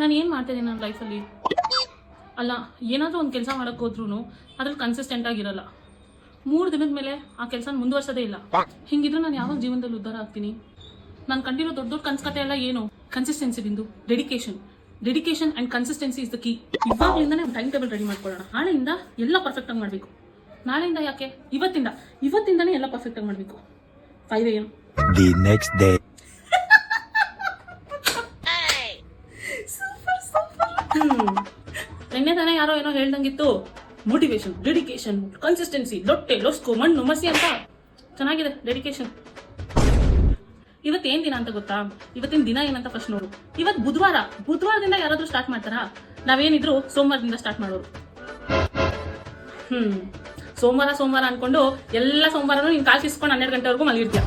ನಾನು ಏನು ಮಾಡ್ತಾಯಿದ್ದೀನಿ ನನ್ನ ಲೈಫಲ್ಲಿ? ಅಲ್ಲ, ಏನಾದರೂ ಒಂದು ಕೆಲಸ ಮಾಡೋಕ್ಕೆ ಹೋದ್ರೂ ಅದ್ರಲ್ಲಿ ಕನ್ಸಿಸ್ಟೆಂಟ್ ಆಗಿರಲ್ಲ. 3 ದಿನದ ಮೇಲೆ ಆ ಕೆಲಸ ಮುಂದುವರ್ಸೋದೇ ಇಲ್ಲ. ಹಿಂಗಿದ್ರೆ ನಾನು ಯಾವಾಗ ಜೀವನದಲ್ಲಿ ಉದ್ಧಾರ ಆಗ್ತೀನಿ? ನಾನು ಕಂಡಿರೋ ದೊಡ್ಡ ದೊಡ್ಡ ಕನಸು ಎಲ್ಲ ಏನು? Consistency Bindu, dedication and consistency is the key. ಇವಾಗಲಿಂದನೇ ಟೈಮ್ ಟೇಬಲ್ ರೆಡಿ ಮಾಡ್ಕೊಳ್ಳೋಣ. ನಾಳೆಯಿಂದ ಎಲ್ಲ ಪರ್ಫೆಕ್ಟಾಗಿ ಮಾಡಬೇಕು. ನಾಳೆಯಿಂದ ಯಾಕೆ, ಇವತ್ತಿಂದನೇ ಎಲ್ಲ ಪರ್ಫೆಕ್ಟಾಗಿ ಮಾಡಬೇಕು. 5 AM. The next day. ನಿನ್ನೆ ತಾನೇ ಯಾರೋ ಏನೋ ಹೇಳ್ದಂಗಿತ್ತು, ಮೋಟಿವೇಶನ್, ಡೆಡಿಕೇಶನ್, ಕನ್ಸಿಸ್ಟೆನ್ಸಿ, ಲೊಟ್ಟೆ ಲೊಸ್ಕು ಮಣ್ಣು ಮಸಿ ಅಂತ. ಚೆನ್ನಾಗಿದೆ ಡೆಡಿಕೇಶನ್. ಇವತ್ತೇನ್ ದಿನ ಅಂತ ಗೊತ್ತಾ? ಇವತ್ತಿನ ದಿನ ಏನಂತ ಫಸ್ಟ್ ನೋಡು. ಇವತ್ತು ಬುಧವಾರದಿಂದ ಯಾರಾದ್ರೂ ಸ್ಟಾರ್ಟ್ ಮಾಡ್ತಾರಾ? ನಾವೇನಿದ್ರು ಸೋಮವಾರದಿಂದ ಸ್ಟಾರ್ಟ್ ಮಾಡೋರು. ಸೋಮವಾರ ಅನ್ಕೊಂಡು ಎಲ್ಲ ಸೋಮವಾರನೂ ನೀನ್ ಕಾಲ್ ಕಿಸ್ಕೊಂಡು 12 ಗಂಟೆವರೆಗೂ ಮಲಗಿರ್ತೀಯ.